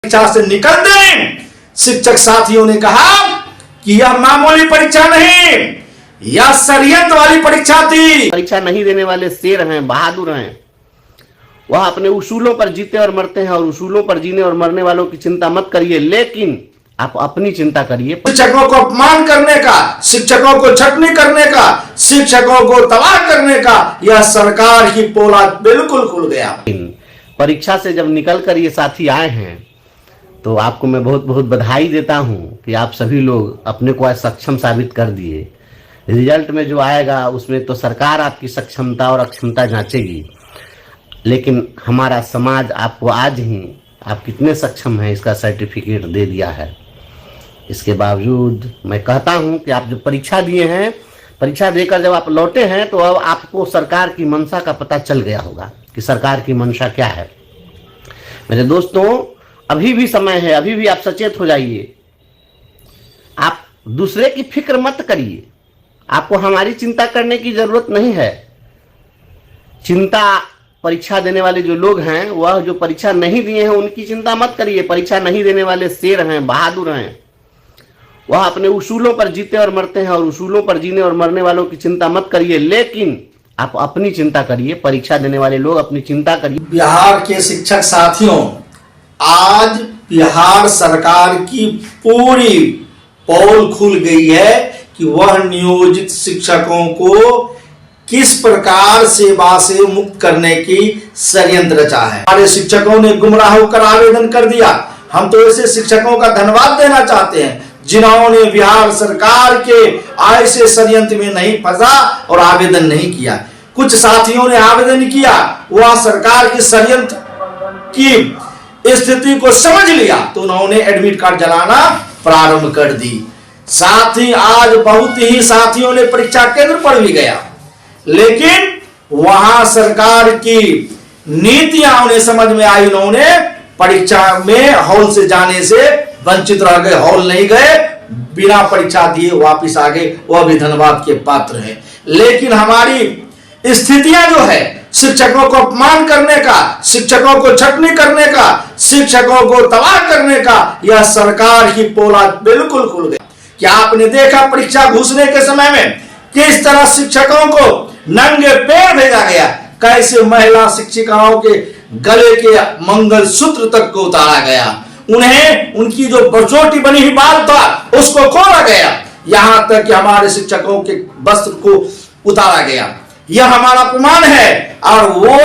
परीक्षा से निकलते ही शिक्षक साथियों ने कहा कि यह मामूली परीक्षा नहीं, यह शरीयत वाली परीक्षा थी। परीक्षा नहीं देने वाले शेर हैं, बहादुर हैं। वह अपने उसूलों पर जीते और मरते हैं, और उसूलों पर जीने और मरने वालों की चिंता मत करिए, लेकिन आप अपनी चिंता करिए। शिक्षकों को अपमान करने का, शिक्षकों को छटनी करने का, शिक्षकों को तबाह करने का यह सरकार की पोला बिल्कुल खुल गया। परीक्षा से जब निकल कर ये साथी आए हैं तो आपको मैं बहुत बहुत बधाई देता हूं कि आप सभी लोग अपने को सक्षम साबित कर दिए। रिजल्ट में जो आएगा उसमें तो सरकार आपकी सक्षमता और अक्षमता जांचेगी, लेकिन हमारा समाज आपको आज ही आप कितने सक्षम हैं इसका सर्टिफिकेट दे दिया है। इसके बावजूद मैं कहता हूं कि आप जो परीक्षा दिए हैं, परीक्षा देकर जब आप लौटे हैं तो अब आपको सरकार की मंशा का पता चल गया होगा कि सरकार की मंशा क्या है। मेरे दोस्तों, अभी भी समय है, अभी भी आप सचेत हो जाइए। आप दूसरे की फिक्र मत करिए, आपको हमारी चिंता करने की जरूरत नहीं है। चिंता परीक्षा देने वाले जो लोग हैं, वह जो परीक्षा नहीं दिए हैं उनकी चिंता मत करिए। परीक्षा नहीं देने वाले शेर हैं, बहादुर हैं। वह अपने उसूलों पर जीते और मरते हैं, और उसूलों पर जीने और मरने वालों की चिंता मत करिए, लेकिन आप अपनी चिंता करिए। परीक्षा देने वाले लोग अपनी चिंता करिए। बिहार के शिक्षक साथियों, आज बिहार सरकार की पूरी पोल खुल गई है कि वह नियोजित शिक्षकों को किस प्रकार सेवा से मुक्त करने की षड्यंत्र रचा है। हमारे शिक्षकों ने गुमराह होकर आवेदन कर दिया। हम तो ऐसे शिक्षकों का धन्यवाद देना चाहते हैं जिन्होंने बिहार सरकार के ऐसे षड्यंत्र में नहीं फंसा और आवेदन नहीं किया। कुछ साथियों ने आवेदन किया, वह सरकार की षड्यंत्र की स्थिति को समझ लिया तो उन्होंने एडमिट कार्ड जलाना प्रारंभ कर दी। साथ ही आज बहुत ही साथियों ने परीक्षा केंद्र पर भी गया, लेकिन वहां सरकार की नीतियां उन्हें समझ में आई। उन्होंने परीक्षा में हॉल से जाने से वंचित रह गए, हॉल नहीं गए, बिना परीक्षा दिए वापिस आ गए। वह भी धन्यवाद के पात्र है। लेकिन हमारी स्थितियां जो है, शिक्षकों को अपमान करने का, शिक्षकों को छटनी करने का, शिक्षकों को तबाह करने का यह सरकार की पोला बिल्कुल खुल गया। क्या आपने देखा परीक्षा घुसने के समय में किस तरह शिक्षकों को नंगे पैर भेजा गया, कैसे महिला शिक्षिकाओं के गले के मंगलसूत्र तक को उतारा गया, उन्हें उनकी जो बरचोटी बनी हुई बाल था उसको खोला गया, यहां तक कि हमारे शिक्षकों के वस्त्र को उतारा गया। यह हमारा अपमान है। और वो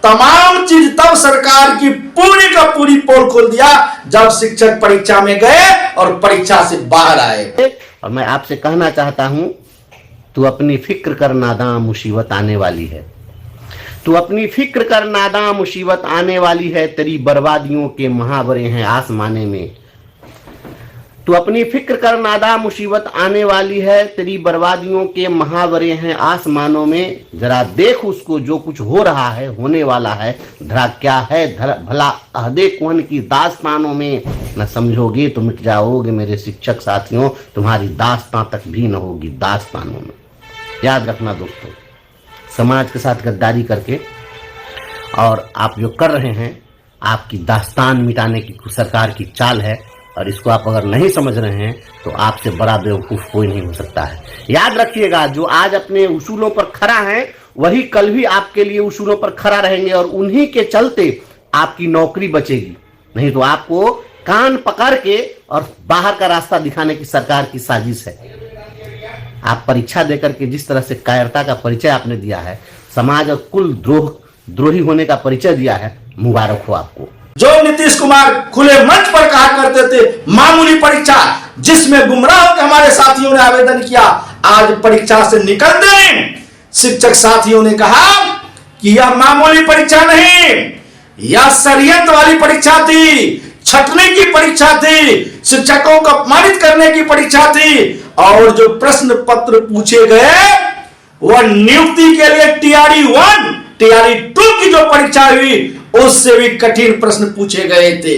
तमाम चीज तब सरकार की पूरी का पूरी पोल खोल दिया जब शिक्षक परीक्षा में गए और परीक्षा से बाहर आए। और मैं आपसे कहना चाहता हूं, तू अपनी फिक्र कर नादां, मुसीबत आने वाली है। तू अपनी फिक्र कर नादां, मुसीबत आने वाली है। तेरी बर्बादियों के महावरे हैं आसमाने में। तू अपनी फिक्र कर नादां, मुसीबत आने वाली है। तेरी बर्बादियों के महावरे हैं आसमानों में। जरा देख उसको, जो कुछ हो रहा है, होने वाला है। धरा क्या है भला अहदे कुहन की दास्तानों में। न समझोगे तो मिट जाओगे मेरे शिक्षक साथियों, तुम्हारी दास्तां तक भी न होगी दास्तानों में। याद रखना दोस्तों, समाज के साथ गद्दारी करके और आप जो कर रहे हैं, आपकी दास्तान मिटाने की सरकार की चाल है। और इसको आप अगर नहीं समझ रहे हैं तो आपसे बड़ा बेवकूफ कोई नहीं हो सकता है। याद रखिएगा, जो आज अपने उसूलों पर खड़ा है वही कल भी आपके लिए उसूलों पर खड़ा रहेंगे, और उन्हीं के चलते आपकी नौकरी बचेगी। नहीं तो आपको कान पकड़ के और बाहर का रास्ता दिखाने की सरकार की साजिश है। आप परीक्षा देकर के जिस तरह से कायरता का परिचय आपने दिया है, समाज और कुल द्रोही होने का परिचय दिया है, मुबारक हो आपको। जो नीतीश कुमार खुले मंच पर कहा करते थे मामूली परीक्षा, जिसमें गुमराह होकर हमारे साथियों ने आवेदन किया, आज परीक्षा से निकलते ही शिक्षक साथियों ने कहा कि यह मामूली परीक्षा नहीं, यह शरीयत वाली परीक्षा थी, छटने की परीक्षा थी, शिक्षकों को अपमानित करने की परीक्षा थी। और जो प्रश्न पत्र पूछे गए वह नियुक्ति के लिए टीआरई 1, टीआरई 2 की जो परीक्षा हुई उससे भी कठिन प्रश्न पूछे गए थे।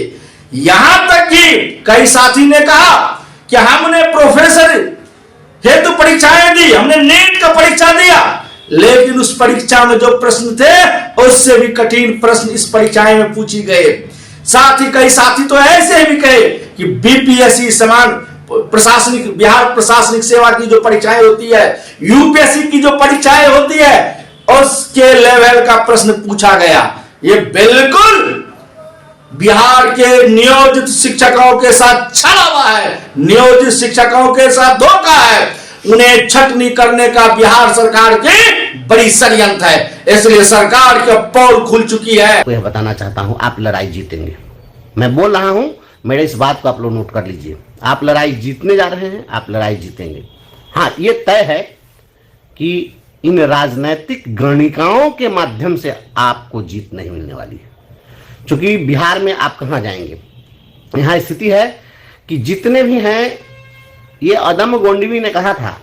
यहां तक कि कई साथी ने कहा कि हमने प्रोफेसर हेतु परीक्षाएं दी, हमने नीट का परीक्षा दिया, लेकिन उस परीक्षा में जो प्रश्न थे उससे भी कठिन प्रश्न इस परीक्षाएं में पूछे गए। साथ ही कई साथी तो ऐसे भी कहे कि बीपीएससी समान प्रशासनिक, बिहार प्रशासनिक सेवा की जो परीक्षाएं होती है, यूपीएससी की जो परीक्षाएं होती है, उसके लेवल का प्रश्न पूछा गया। ये बिल्कुल बिहार के नियोजित शिक्षकों के साथ छला हुआ है, नियोजित शिक्षकों के साथ धोखा है। उन्हें छटनी करने का बिहार सरकार की बड़ी षड्यंत्र है, इसलिए सरकार की पोल खुल चुकी है। यह बताना चाहता हूं, आप लड़ाई जीतेंगे। मैं बोल रहा हूं, मेरे इस बात को आप लोग नोट कर लीजिए। आप लड़ाई जीतने जा रहे हैं, आप लड़ाई जीतेंगे। हाँ, ये तय है कि इन राजनैतिक गणिकाओं के माध्यम से आपको जीत नहीं मिलने वाली है। क्योंकि बिहार में आप कहां जाएंगे, यहां स्थिति है कि जितने भी हैं, ये अदम गोंडवी ने कहा था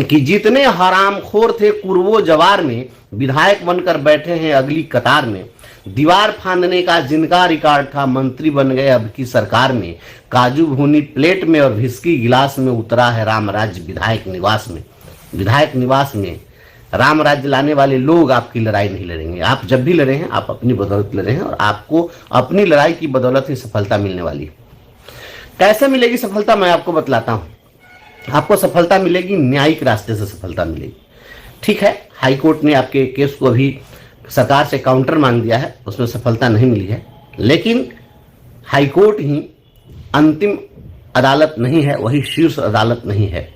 कि जितने हरामखोर थे कुर्बो जवार में, विधायक बनकर बैठे हैं अगली कतार में। दीवार फांदने का जिनका रिकॉर्ड था, मंत्री बन गए अब की सरकार में। काजू भूनी प्लेट में और विस्की गिलास में उतरा है राम राज्य विधायक निवास में। विधायक निवास में राम राज्य लाने वाले लोग आपकी लड़ाई नहीं लड़ेंगे। आप जब भी लड़े हैं, आप अपनी बदौलत लड़े हैं और आपको अपनी लड़ाई की बदौलत ही सफलता मिलने वाली है। कैसे मिलेगी सफलता, मैं आपको बतलाता हूं। आपको सफलता मिलेगी, न्यायिक रास्ते से सफलता मिलेगी। ठीक है, हाईकोर्ट ने आपके केस को अभी सरकार से काउंटर मांग दिया है, उसमें सफलता नहीं मिली है, लेकिन हाईकोर्ट ही अंतिम अदालत नहीं है, वही शीर्ष अदालत नहीं है।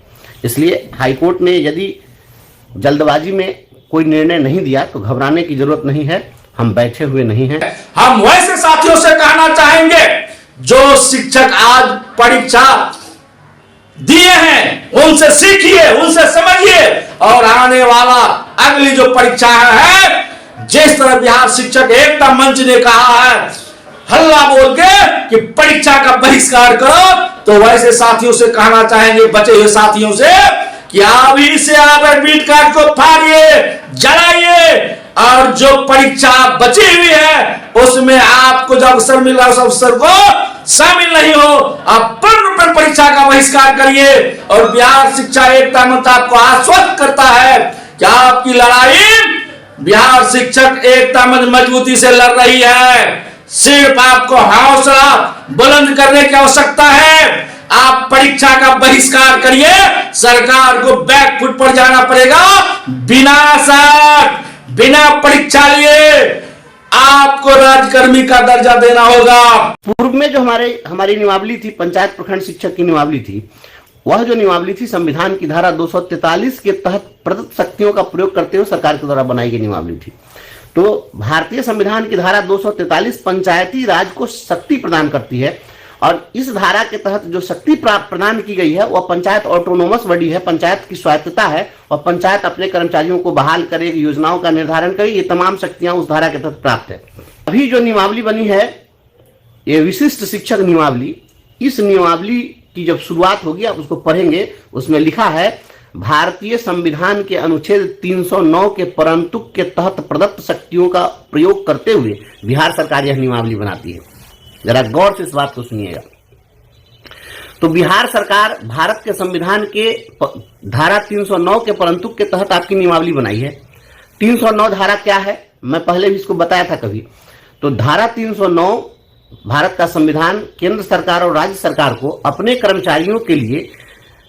इसलिए हाईकोर्ट ने यदि जल्दबाजी में कोई निर्णय नहीं दिया तो घबराने की जरूरत नहीं है, हम बैठे हुए नहीं हैं। हम वैसे साथियों से कहना चाहेंगे जो शिक्षक आज परीक्षा दिए हैं, उनसे सीखिए, उनसे समझिए और आने वाला अगली जो परीक्षा है, जिस तरह बिहार शिक्षक एकता मंच ने कहा है हल्ला बोल के कि परीक्षा का बहिष्कार करो, तो वैसे साथियों से कहना चाहेंगे, बचे हुए साथियों से, कि अभी से आप एडमिट कार्ड को फाड़िए, जलाइए और जो परीक्षा बची हुई है उसमें आपको जो अवसर मिल रहा है उस अवसर को शामिल नहीं हो, आप पूर्ण रूप में परीक्षा का बहिष्कार करिए। और बिहार शिक्षा एकता मंच आपको आश्वस्त करता है कि आपकी लड़ाई बिहार शिक्षक एकता मंच मजबूती से लड़ रही है। सिर्फ आपको हौसला बुलंद करने की आवश्यकता है। आप परीक्षा का बहिष्कार करिए, सरकार को बैक फुट पर जाना पड़ेगा। बिना शर्त, बिना परीक्षा लिए आपको राजकर्मी का दर्जा देना होगा। पूर्व में जो हमारी नियमावली थी, पंचायत प्रखंड शिक्षक की नियमावली थी, वह जो नियमावली थी संविधान की धारा 243 के तहत प्रदत्त शक्तियों का प्रयोग करते हुए सरकार के द्वारा बनाई गई नियमावली थी। तो भारतीय संविधान की धारा 243 पंचायती राज को शक्ति प्रदान करती है और इस धारा के तहत जो शक्ति प्रदान की गई है वह पंचायत ऑटोनोमस बॉडी है, पंचायत की स्वायत्तता है और पंचायत अपने कर्मचारियों को बहाल करे, योजनाओं का निर्धारण करे, ये तमाम शक्तियां उस धारा के तहत प्राप्त है। अभी जो नियमावली बनी है, ये विशिष्ट शिक्षक नियमावली, इस नियमावली की जब शुरुआत होगी आप उसको पढ़ेंगे, उसमें लिखा है भारतीय संविधान के अनुच्छेद 309 के परंतुक के तहत प्रदत्त शक्तियों का प्रयोग करते हुए बिहार सरकार यह नियमावली बनाती है। जरा गौर से इस बात को सुनिएगा। तो बिहार सरकार भारत के संविधान के धारा 309 के परंतुक के तहत आपकी नियमावली बनाई है। 309 धारा क्या है, मैं पहले भी इसको बताया था कभी। तो धारा 309 भारत का संविधान केंद्र सरकार और राज्य सरकार को अपने कर्मचारियों के लिए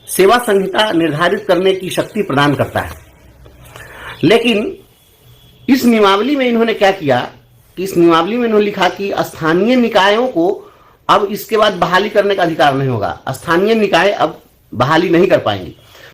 सेवा संहिता निर्धारित करने की शक्ति प्रदान करता है। लेकिन इस नियमावली में इन्होंने क्या किया कि इस नियमावली में इन्होंने लिखा कि स्थानीय निकायों को अब इसके बाद बहाली करने का अधिकार नहीं होगा। स्थानीय निकाय अब बहाली नहीं कर पाएंगे।